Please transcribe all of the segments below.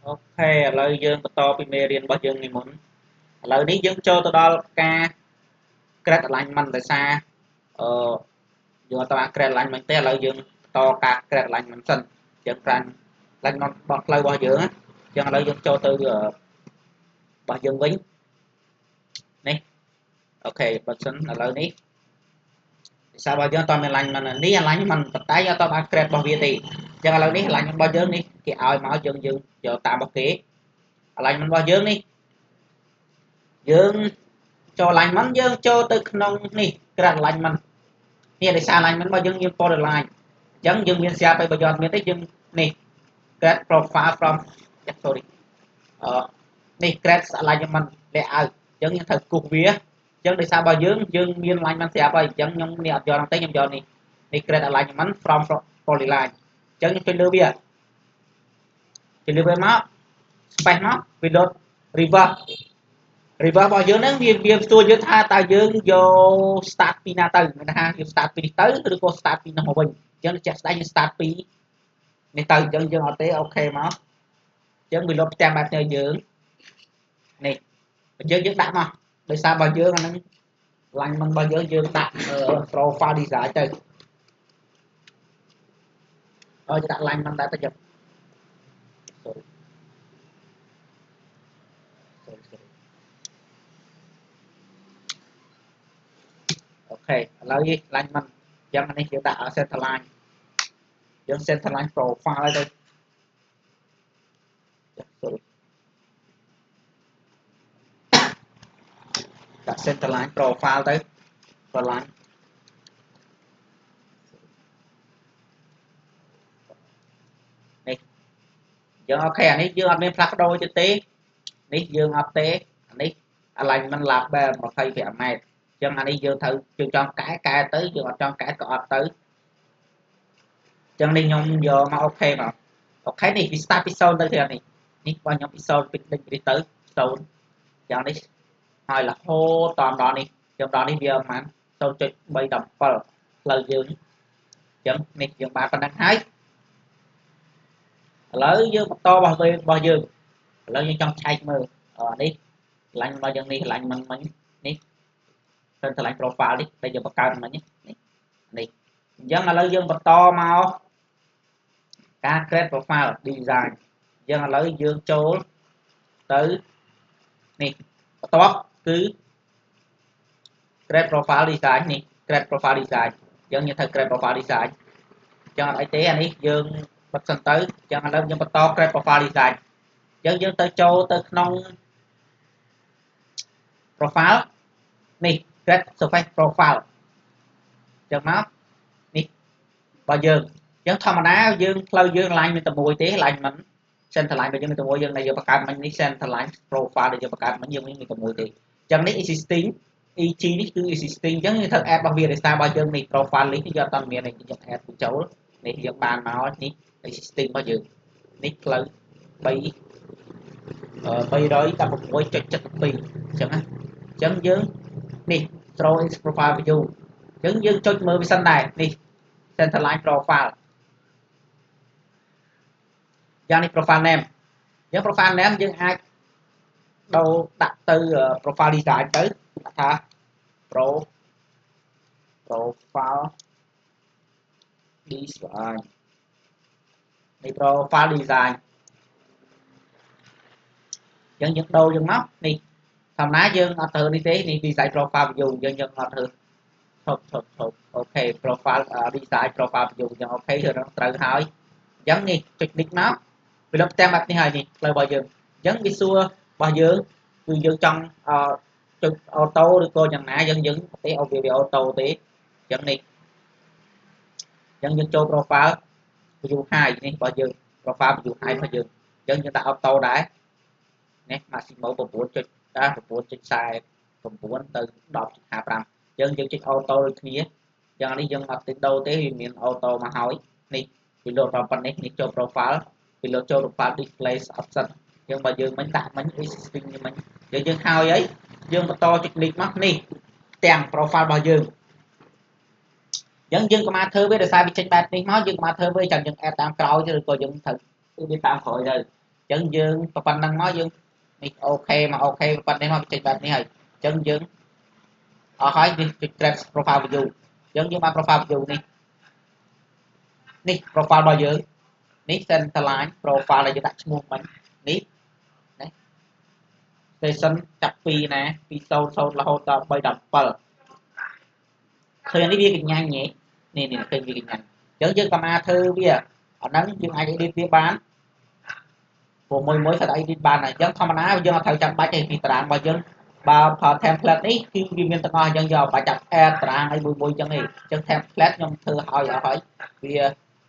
អូខេឥឡូវយើងបន្តពីមេរៀនរបស់យើងនេះមុនឥឡូវនេះយើងចូលទៅដល់ការ create alignment ដោយសារអឺយើងអត់បាន create alignment ទេឥឡូវយើងបន្តការ create alignment សិនយើងប្រាំ alignment របស់ផ្លូវរបស់យើងអញ្ចឹងឥឡូវយើងចូលទៅរបស់យើងវិញនេះអូខេបើសិនឥឡូវនេះភាសារបស់យើងអត់មាន alignment នេះ alignment ប៉ុន្តែយើងអត់បាន create របស់វាទេអញ្ចឹងឥឡូវនេះ alignment របស់យើងនេះគេឲ្យមកយើងយកតាមរបស់គេ alignment របស់យើងនេះយើងចូល alignment យើងចូលទៅក្នុងនេះ create alignment នេះដោយសារ alignment របស់យើងមាន borderline អញ្ចឹងយើងមាន share ទៅបើយើងអត់មានទេយើងនេះ create profile from sorry នេះ create alignment layout អញ្ចឹងយើងត្រូវគូសវាអញ្ចឹងដោយសារបើយើងមាន alignment ស្រាប់ហើយអញ្ចឹងខ្ញុំនេះអត់យកទេខ្ញុំយកនេះ create alignment from polyline អញ្ចឹងខ្ញុំចុចលើវាមក space មក Windows reverse របស់យើងហ្នឹងវាស្ទួយយើងថាតើយើងយក start ពីណាទៅមានថាយើង start ពីនេះទៅឬក៏ start ពីនោះមកវិញអញ្ចឹងជាក់ស្ដែងយើង start ពីនេះទៅអញ្ចឹងយើងអត់ទេអូខេមកអញ្ចឹងវាលុបផ្ទាំងបែបនេះយើងនេះអញ្ចឹងយើងដាក់មកដោយសារបើយើងអាហ្នឹង alignment របស់យើងដាក់ profile design ទៅឲ្យដាក់ alignment ដែរទៅយើងអូខេឥឡូវនេះ alignment អញ្ចឹងនេះយើងដាក់ center line យើង center line profile ទៅដាក់ center line profile ទៅ line នេះអញ្ចឹងអូខេអានេះយើងអត់មានផ្លាស់ប្ដូរទេនេះយើងអត់ទេអានេះ alignment label 25 ម៉ែត្រអញ្ចឹងអានេះយើងត្រូវយើងចង់កែទៅយើងអត់ចង់កែក៏អត់ទៅអញ្ចឹងនេះខ្ញុំយកមកអូខេមកអូខេនេះវា start ពី0ទៅទៀតនេះរបស់ខ្ញុំពី0ពីដេញនេះទៅ0អញ្ចឹងនេះហើយរហូតដល់នេះខ្ញុំដល់នេះវាប្រហែល 0.37 ផ្លូវយើងអញ្ចឹងនេះយើងបានប៉ុណ្ណឹងហើយឥឡូវយើងបន្តរបស់យើងឥឡូវយើងចង់ឆែកមើលនេះកន្លែងរបស់យើងនេះកន្លែងមិញនេះទៅកន្លែង profile នេះដែលយើងបង្កើតមិញនេះអញ្ចឹងឥឡូវយើងបន្តមកការ create profile design អញ្ចឹងឥឡូវយើងចូលទៅនេះបន្ទាប់គឺ create profile design នេះ create profile design អញ្ចឹងយើងត្រូវ create profile design អញ្ចឹងអត់អីទេអានេះយើងបិទសិនទៅអញ្ចឹងឥឡូវយើងបន្ត create profile design អញ្ចឹងយើងទៅចូលទៅក្នុង profile នេះ create surface profile អញ្ចឹងមកនេះរបស់យើងអញ្ចឹងធម្មតាយើងផ្លូវយើង line មានតែមួយទេ line មិន center line របស់យើងមានតែមួយយើងដែលយើងបង្កើតមិញនេះ center line profile ដែលយើងបង្កើតមិញយើងមានតែមួយទេអញ្ចឹងនេះ existing EG នេះគឺ existing អញ្ចឹងយើងត្រូវ add របស់វាដោយសាររបស់យើងនេះ profile link នេះយើងអត់មានទេយើង add បញ្ចូលនេះយើងបានមកនេះ existing របស់យើងនេះផ្លូវ316.72អញ្ចឹងណាអញ្ចឹងយើងនេះ throw in profile view អញ្ចឹងយើងចុចមើលវាសិនដែរនេះ center line profile យ៉ាងនេះ profile name អញ្ចឹង profile name យើងអាចដូរដាក់ទៅ profile design ទៅថា profile design នេះ profile design អញ្ចឹងយើងដូរយើងមកនេះធម្មតាយើងអត់ត្រូវនេះទេនេះ design profile view យើងអត់ត្រូវអូខេ profile design profile view អញ្ចឹងអូខេគឺត្រូវហើយអញ្ចឹងនេះចុច click មកវាលុបទាំងបែបនេះហើយនេះផ្លូវរបស់យើងអញ្ចឹងវាសួររបស់យើងគឺយើងចង់ចុចអូតូឬក៏យ៉ាងណាយើងទេអូវាអូតូទេអញ្ចឹងនេះអញ្ចឹងយើងចូល profile view high នេះរបស់យើង profile view high របស់យើងអញ្ចឹងយើងដាក់អូតូដែរនេះ maximum 9.49ទៅ 10.55 យើងចុចអូតូដូចគ្នាយ៉ាងនេះយើងអត់ទៅដូរទេវាមានអូតូមកហើយនេះវាលោតដល់ប៉ុណ្ណេះនេះចូល profile វាលោតចូល profile display option យើងបើយើងមិនដាក់មិញ existing មិញយើងហើយអីយើងបន្តចុច click មកនេះទាំង profile របស់យើងអញ្ចឹងយើងក៏មកធ្វើវាដោយសារវាចេញបែបនេះមកយើងមកធ្វើវាចាំយើង add តាមក្រោយឬក៏យើងត្រូវធ្វើវាតាមក្រោយទៅ Chân dương và phần năng nói dương đi ok mà ok phần này mà chạy bạn này hay chân dương ở hỏi đi trace profile view chân dương mà profile view này profile bao giờ ní centerline profile là dương đặt mua mình ní đấy station chặt pi nè pi sâu sâu là hỗ trợ bay đập bờ khơi ní biết nhanh nhỉ nè nè khơi biết nhanh chân dương cầm a thư bây giờ ở nắng dương ai đi đi bán của mỗi phải đi bàn này dân thăm ná dân thời trăm ba chạy thì tràn bao dân ba phở template ní khi viên tầng ngồi dân giờ phải chặt e tràn ấy bùi chân này chân template nhung thư hỏi ở hỏi vì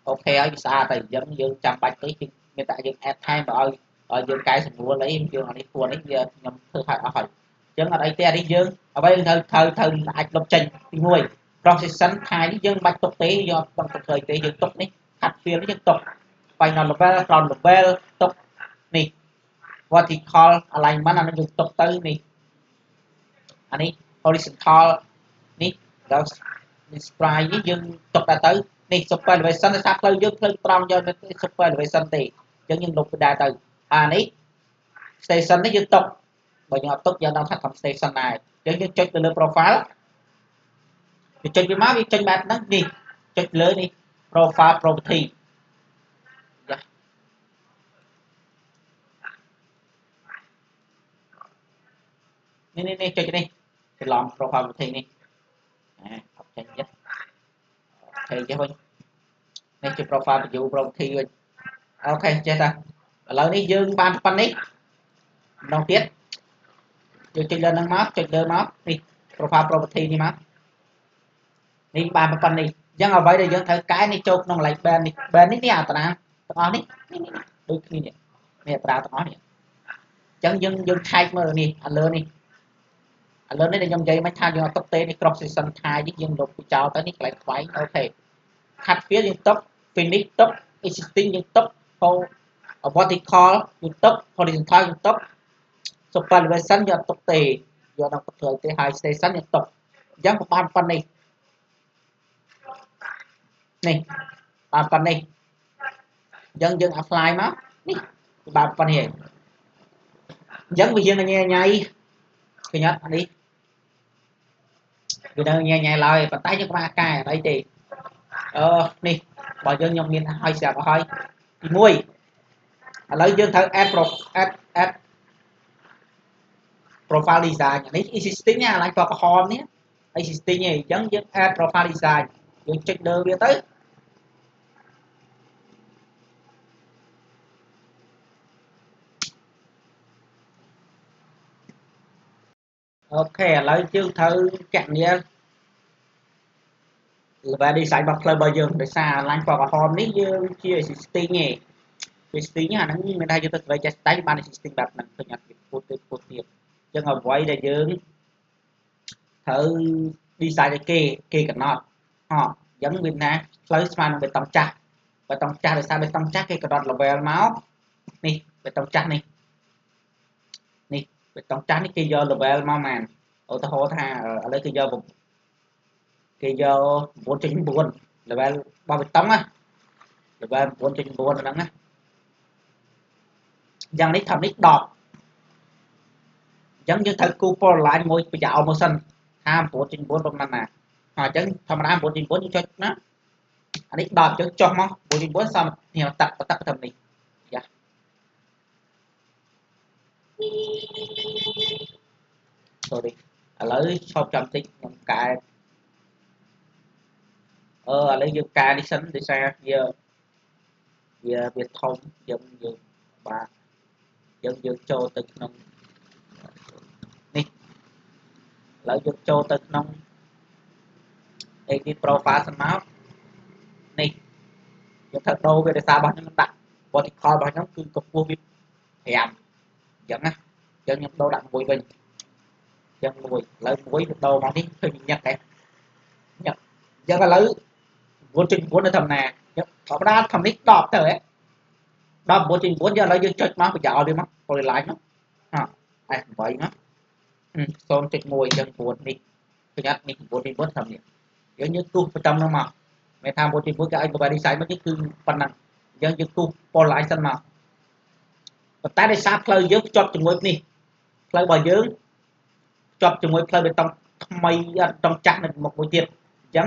ok ở xa thì dân dân trăm ba tí hiện tại dân add time ở dân cái sừng mua lấy dân ở đây của đấy giờ nhung thư hỏi ở hỏi dân ở đây te đi dân ở đây thời anh lập trình thì nuôi procession hai đi dân bạch tục tế do bằng thời tế dân tục ní hạt phiên dân tục final level ground level tục này vertical alignment អានេះយើងទុកទៅនេះអានេះ horizontal នេះដល់ spline នេះយើងទុកទៅនេះ super elevation ដោយសារផ្លូវយើងផ្លូវត្រង់យកទៅ super elevation ទេអញ្ចឹងយើងលុបទៅដែរទៅអានេះ station នេះយើងទុកបើយើងអត់ទុកយើងដល់ថាកំ station ដែរអញ្ចឹងយើងចុចទៅលើ profile វាចុចវាមកវាចេញបែបហ្នឹងនេះចុចលើនេះ profile property នេះចុចនេះច្រឡំ profile property នេះអត់ចេញចិត្តអូខេចេះវិញនេះជា profile view property វិញអូខេចេះតាឥឡូវនេះយើងបានប៉ុណ្ណេះម្ដងទៀតយើងចុចលើហ្នឹងមកចុចលើមកនេះ profile property នេះមកនេះបានប៉ុណ្ណេះអញ្ចឹងអ្វីដែលយើងត្រូវកែនេះចូលក្នុង like band នេះ band នេះអត្រាទាំងអស់នេះដូចគ្នានេះអត្រាទាំងអស់នេះអញ្ចឹងយើងឆែកមើលនេះឥឡូវនេះដែលខ្ញុំនិយាយមិនថាយើងអត់ទុកទេនេះ cross section ថៃនេះយើងលុបចោលទៅនេះកន្លែងខ្វែងអូខេ cut field យើងទុក finish ទុក existing យើងទុក vertical យើងទុក horizontal យើងទុក super elevation យើងអត់ទុកទេយកដល់ផ្ទៃទេ high station យើងទុកអញ្ចឹងបានប៉ុណ្ណេះនេះបានប៉ុណ្ណេះអញ្ចឹងយើង apply មកនេះបានប៉ុណ្ណេះអញ្ចឹងវាយើងញ៉ៃញ៉ៃឃើញអត់អានេះវានៅញ៉ៃញ៉ៃឡើយប៉ុន្តែយើងបានកែអីទេនេះបើយើងខ្ញុំមានឲ្យស្រាប់ឲ្យទី1ឥឡូវយើងត្រូវ add profile design នេះ existing ណាឡើងពណ៌ក្រហមនេះ existing ឯងអញ្ចឹងយើង add profile design យើងចុចលើវាទៅអូខេឥឡូវយើងត្រូវកណនី level design របស់ផ្លូវរបស់យើងដោយសារឡើងពណ៌ក្រហមនេះយើងជា existing ឯង existing អាហ្នឹងមានថាយើងទៅត្រូវចេះតែបាន existing បែបហ្នឹងឃើញអត់ពុតទៀតអញ្ចឹងអ្វីដែលយើងត្រូវ design ឲ្យគេកំណត់អញ្ចឹងមានថាផ្លូវស្មើនឹងបេតុងចាស់ដោយសារបេតុងចាស់គេកំណត់ level មកនេះបេតុងចាស់នេះបេតុងចាស់នេះគេយក level មកមែនឧទាហរណ៍ថាឥឡូវគេយក 9.9 level របស់បេតុងណា level 9.9 ហ្នឹងណាយ៉ាងនេះថានេះ10អញ្ចឹងយើងត្រូវគូ polarline មួយបញ្ជាក់មកសិនថា 9.4 ប្រហែលណាអញ្ចឹងធម្មតា 9.4 យើងចុចណាអានេះ10យើងចុះមក 9.4 សមនេះតឹកទៅនេះយ៉ាsorry ឥឡូវឈប់ចាំតិចខ្ញុំកែឥឡូវយើងកែនេះសិនដោយសារវាធំយើងបាទយើងចូលទៅក្នុងនេះឥឡូវយើងចូលទៅក្នុង edit profile សិនមកនេះយើងត្រូវដូរវាដោយសាររបស់ខ្ញុំដាក់ vertical របស់ខ្ញុំគឺកម្ពស់វា5អញ្ចឹងណាអញ្ចឹងខ្ញុំដូរដាក់1វិញអញ្ចឹង1ឥឡូវ1វាដូរមកនេះឃើញញឹកដែរញឹកអញ្ចឹងឥឡូវ 9.9 នៅធម្មតាធម្មតាធម្មនេះ10ទៅហ៎ដល់ 9.4 យើងឥឡូវយើងចុចមកបញ្ចោលវាមក polyline មកF8 មក 0.1 អញ្ចឹង9នេះឃើញអត់នេះ 9.4 ធម្មនេះយើងទូសប្រចាំនោះមកមិនថា 9.4 គេឲ្យ level design មកនេះគឺប៉ុណ្ណឹងអញ្ចឹងយើងទូស polyline សិនមក ប៉ុន្តែដោយសារផ្លូវយើងភ្ជាប់ជាមួយនេះផ្លូវរបស់យើងភ្ជាប់ជាមួយផ្លូវបេតុងថ្មីបេតុងចាស់នៅមុខមួយទៀតអញ្ចឹង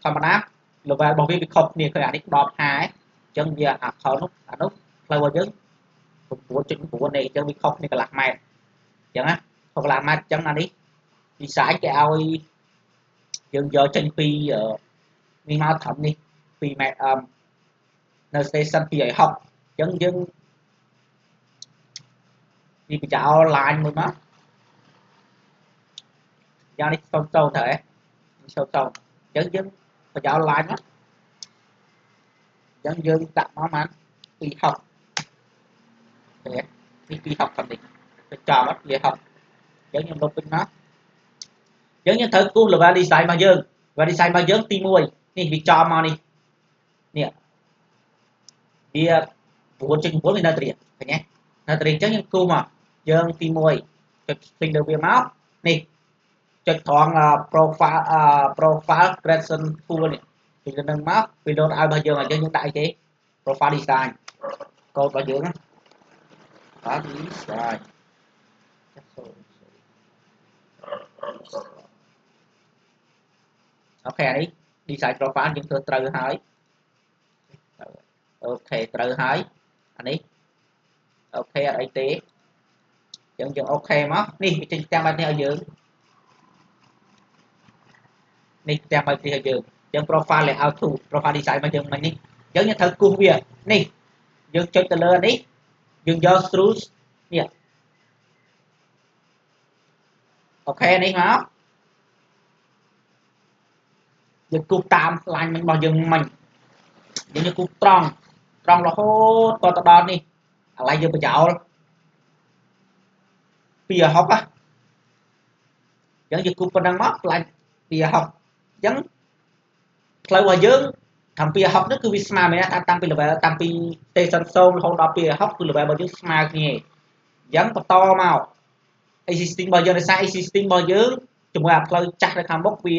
ធម្មតា level របស់វាខុសគ្នាឃើញអានេះ10 ហាអញ្ចឹងវាអាខុសនោះអានោះផ្លូវរបស់យើង 9.9 នេះអញ្ចឹងវាខុសគ្នាកន្លះម៉ែត្រអញ្ចឹងណាខុសកន្លះម៉ែត្រអញ្ចឹងអានេះ design គេឲ្យយើងយកចេញពីនេះមកត្រឹមនេះ2ម៉ែត្រនៅ station 260អញ្ចឹងយើងនេះបញ្ចោល line មួយមកយ៉ាងនេះសូមទៅហ៎សូមទៅអញ្ចឹងយើងបញ្ចោល line មកអញ្ចឹងយើងដាក់មកបាន260នេះ260ខាងនេះទៅចោលអត់វា60អញ្ចឹងខ្ញុំលុបវិញមកអញ្ចឹងយើងត្រូវគូស level design របស់យើង level design របស់យើងទី1នេះវាចំមកនេះនេះវា 9.9 វានៅត្រៀមឃើញទេនៅត្រៀមអញ្ចឹងយើងគូសមកយើងទី1ចុច finger វាមកនេះចុចត្រង់ profile creation tool នេះពីលើនឹងមកវា load ឲ្យរបស់យើងអញ្ចឹងយើងដាក់អីគេ profile design កូដរបស់យើងណា profile design អូខេអានេះ design profile យើងធ្វើត្រូវហើយអូខេត្រូវហើយអានេះអូខេអត់អីទេអញ្ចឹងយើងអូខេមកនេះវាចេញទាំងបែបនេះឲ្យយើងនេះទាំងបែបនេះឲ្យយើងអញ្ចឹង profile layout to profile design របស់យើងមិញនេះអញ្ចឹងយើងត្រូវគូសវានេះយើងចុចទៅលើនេះយើងយក screw នេះអូខេនេះមកយើងគូសតាម line មិញរបស់យើងមិញយើងគូសត្រង់រហូតតទៅដល់នេះអាឡ័យយើងបញ្ចោល260ណាអញ្ចឹងយើងគូសប៉ុណ្ណឹងមកផ្លាច់260អញ្ចឹងផ្លូវរបស់យើងតាំងពី260នេះគឺវាស្មើមែនតាំងពី level តាំងពី station 0រហូតដល់260គឺ level របស់យើងស្មើគ្នាអញ្ចឹងបន្តមក existing របស់យើងដោយសារ existing របស់យើងជាមួយអាផ្លូវចាស់នៅខាងមុខវា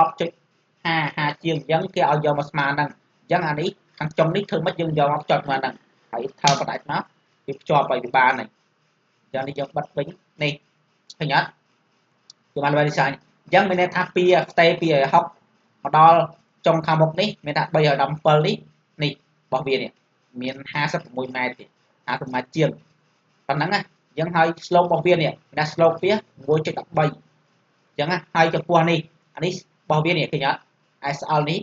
10.5 ជាងអញ្ចឹងគេឲ្យយកមកស្មើហ្នឹងអញ្ចឹងអានេះខាងចុងនេះធ្វើម៉េចយើងយកមកចុចមកហ្នឹងហើយថើបដាច់មកវាភ្ជាប់ឲ្យវាបានហ្នឹងអញ្ចឹងនេះយើងបិទវិញនេះឃើញអត់គឺបាន design អញ្ចឹងមានន័យថាពី stay 260មកដល់ចុងខាងមុខនេះមានថា317នេះនេះរបស់វានេះមាន56ម៉ែត្រទៀត50ម៉ែត្រជាងប៉ុណ្ណឹងណាអញ្ចឹងហើយ slope របស់វានេះណា slope វា 1.13 អញ្ចឹងណាហើយចំពោះនេះអានេះរបស់វានេះឃើញអត់ SL នេះ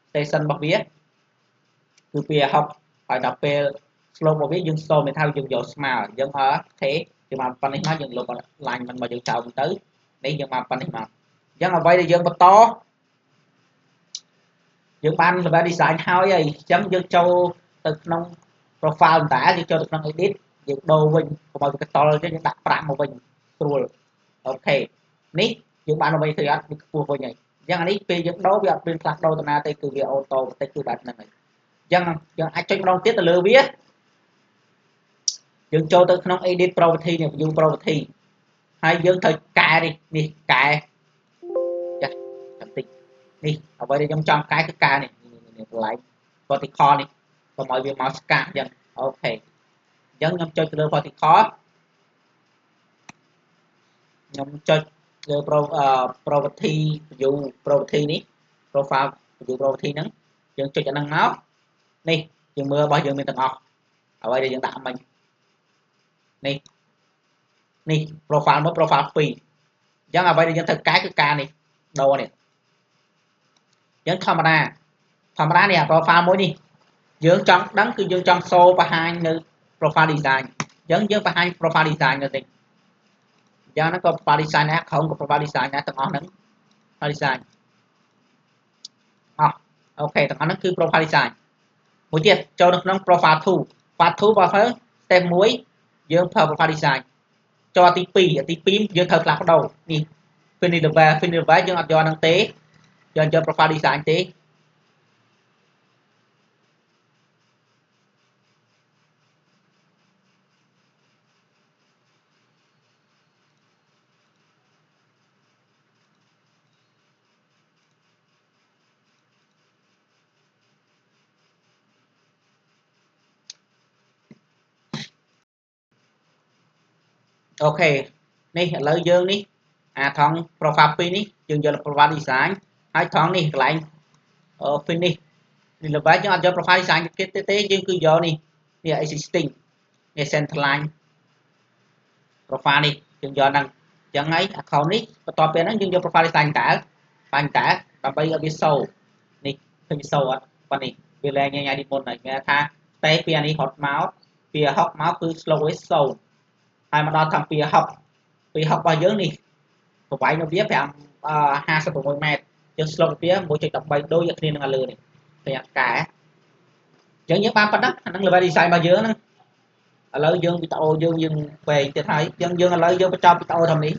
station របស់វាគឺ260ហើយដល់ពេល slope របស់វាយើងសូមមានថាយើងយកស្មើអញ្ចឹងអូខេយើងបានប៉ុណ្្នេះមកយើងលុប line មិនមកយើងចោលទៅនេះយើងបានប៉ុណ្្នេះមកអញ្ចឹងអ្វីដែលយើងបន្តយើងបាន level design ហើយអញ្ចឹងយើងចូលទៅក្នុង profile តែយើងចូលទៅក្នុង edit យើងដូរវិញកុំឲ្យវាកតល់ទេយើងដាក់5មកវិញស្រួលអូខេនេះយើងបានអ្វីឃើញអត់វាខ្ពស់វិញហើយអញ្ចឹងអានេះពេលយើងដូរវាអត់មានផ្លាស់ដូរតាណាទេគឺវាអូតូបន្តិចគឺបែបហ្នឹងហើយអញ្ចឹងយើងអាចចុចម្ដងទៀតទៅលើវាយើងចូលទៅក្នុង edit property នេះ view property ហើយយើងត្រូវកែនេះកែចាស់បន្តិចនេះអ្វីដែលខ្ញុំចង់កែគឺកែនេះកន្លែង vertical នេះកុំឲ្យវាមកស្កាត់អញ្ចឹងអូខេអញ្ចឹងខ្ញុំចុចទៅលើ vertical ខ្ញុំចុចលើ property view property នេះ profile view property ហ្នឹងយើងចុចអាហ្នឹងមកនេះយើងមើលរបស់យើងមានទាំងអស់អ្វីដែលយើងដាក់មិញនេះ profile 1 profile 2អញ្ចឹងអ្វីដែលយើងត្រូវកែគឺការនេះដូរនេះអញ្ចឹងធម្មតានេះ profile មួយនេះយើងចង់ដឹងគឺយើងចង់សូបង្ហាញនៅ profile design អញ្ចឹងយើងបង្ហាញ profile design នៅនេះអញ្ចឹងហ្នឹងក៏ profile design ដែរក្រុមក៏ profile design ដែរទាំងអស់ហ្នឹង profile design អស់អូខេទាំងអស់ហ្នឹងគឺ profile design មួយទៀតចូលនៅក្នុង profile 2 part 2បើទៅ step 1យើងប្រើ profile design ចូលទី2យើងត្រូវផ្លាស់ប្ដូរនេះ finish level យើងអត់យកហ្នឹងទេយើងយក profile design ទេ អូខេនេះឥឡូវយើងនេះថង profile 2នេះយើងយក profile design ហើយថងនេះកន្លែងfinish នេះលើបែបយើងអត់យក profile design ទេយើងគឺយកនេះ existing នេះ centerline profile នេះយើងយកហ្នឹងអញ្ចឹងហើយ account នេះបន្ទាប់ពីហ្នឹងយើងយក profile design តើបាញ់តើដើម្បីឲ្យវាសូនេះឃើញវាសូអត់ប៉ុណ្នេះវាលែងញ៉ៃនេះមុនហើយមានថាតែពីអានេះហត់មកពីហុកមកគឺ slow ឯសូហើយមកដល់តាមពីហុករបស់យើងនេះប្រវែងរបស់វា56 ម៉ែត្រយើង slope វា 1.13 ដូចគ្នានឹងលើនេះឃើញកែអញ្ចឹងយើងបានប៉ុណ្ណឹងអាហ្នឹង level design របស់យើងហ្នឹងឥឡូវយើងវីដេអូយើងវែងទៀតហើយអញ្ចឹងយើងឥឡូវយើងបញ្ចប់វីដេអូតាមនេះ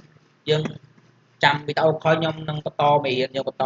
យើងចាំវីដេអូក្រោយខ្ញុំនឹងបន្តមេរៀនយើងបន្ត